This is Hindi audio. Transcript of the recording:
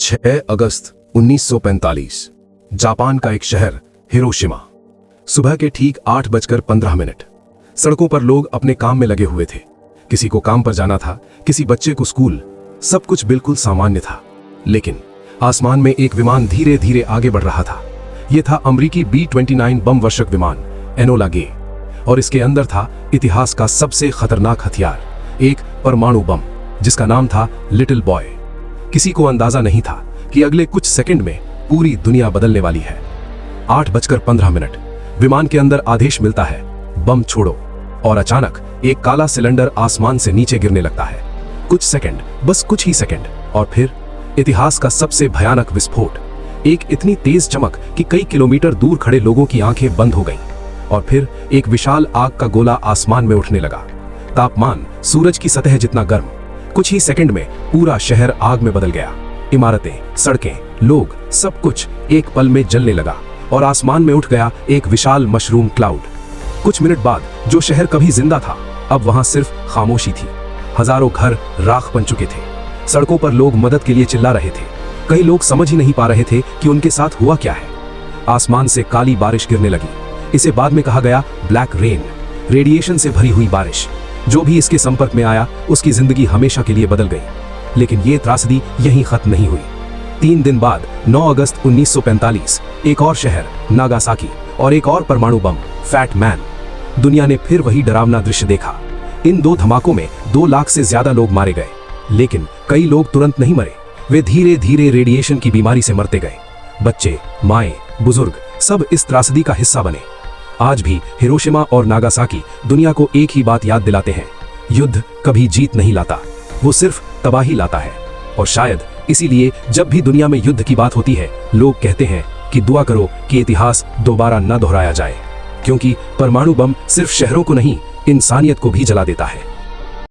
6 अगस्त 1945 जापान का एक शहर हिरोशिमा। सुबह के ठीक 8:15। सड़कों पर लोग अपने काम में लगे हुए थे। किसी को काम पर जाना था, किसी बच्चे को स्कूल। सब कुछ बिल्कुल सामान्य था, लेकिन आसमान में एक विमान धीरे धीरे आगे बढ़ रहा था। यह था अमेरिकी B-29 बम वर्षक विमान एनोला गे, और इसके अंदर था इतिहास का सबसे खतरनाक हथियार, एक परमाणु बम जिसका नाम था लिटिल बॉय। किसी को अंदाजा नहीं था कि अगले कुछ सेकंड में पूरी दुनिया बदलने वाली है। 8:15 विमान के अंदर आदेश मिलता है, बम छोड़ो, और अचानक एक काला सिलेंडर आसमान से नीचे गिरने लगता है। कुछ सेकंड, बस कुछ ही सेकंड, और फिर इतिहास का सबसे भयानक विस्फोट। एक इतनी तेज चमक कि कई किलोमीटर दूर खड़े लोगों की आंखें बंद हो गईं, और फिर एक विशाल आग का गोला आसमान में उठने लगा। तापमान सूरज की सतह जितना गर्म। कुछ ही सेकंड में पूरा शहर आग में बदल गया। इमारतें, सड़कें, लोग, सब कुछ एक पल में जलने लगा, और आसमान में उठ गया एक विशाल मशरूम क्लाउड। कुछ मिनट बाद जो शहर कभी जिंदा था, अब वहां सिर्फ खामोशी थी। हजारों घर राख बन चुके थे। सड़कों पर लोग मदद के लिए चिल्ला रहे थे। कई लोग समझ ही नहीं पा रहे थे कि उनके साथ हुआ क्या है। आसमान से काली बारिश गिरने लगी। इसे बाद में कहा गया ब्लैक रेन, रेडिएशन से भरी हुई बारिश। जो भी इसके संपर्क में आया, उसकी जिंदगी हमेशा के लिए बदल गई। लेकिन ये त्रासदी यहीं खत्म नहीं हुई। 3 दिन बाद 9 अगस्त 1945 एक और शहर नागासाकी और एक और परमाणु बम फैट मैन। दुनिया ने फिर वही डरावना दृश्य देखा। इन 2 धमाकों में 2 लाख से ज्यादा लोग मारे गए, लेकिन कई लोग तुरंत नहीं मरे। वे धीरे धीरे रेडिएशन की बीमारी से मरते गए। बच्चे, माएं, बुजुर्ग सब इस त्रासदी का हिस्सा बने। आज भी हिरोशिमा और नागासाकी दुनिया को एक ही बात याद दिलाते हैं, युद्ध कभी जीत नहीं लाता, वो सिर्फ तबाही लाता है। और शायद इसीलिए जब भी दुनिया में युद्ध की बात होती है, लोग कहते हैं कि दुआ करो कि इतिहास दोबारा न दोहराया जाए, क्योंकि परमाणु बम सिर्फ शहरों को नहीं, इंसानियत को भी जला देता है।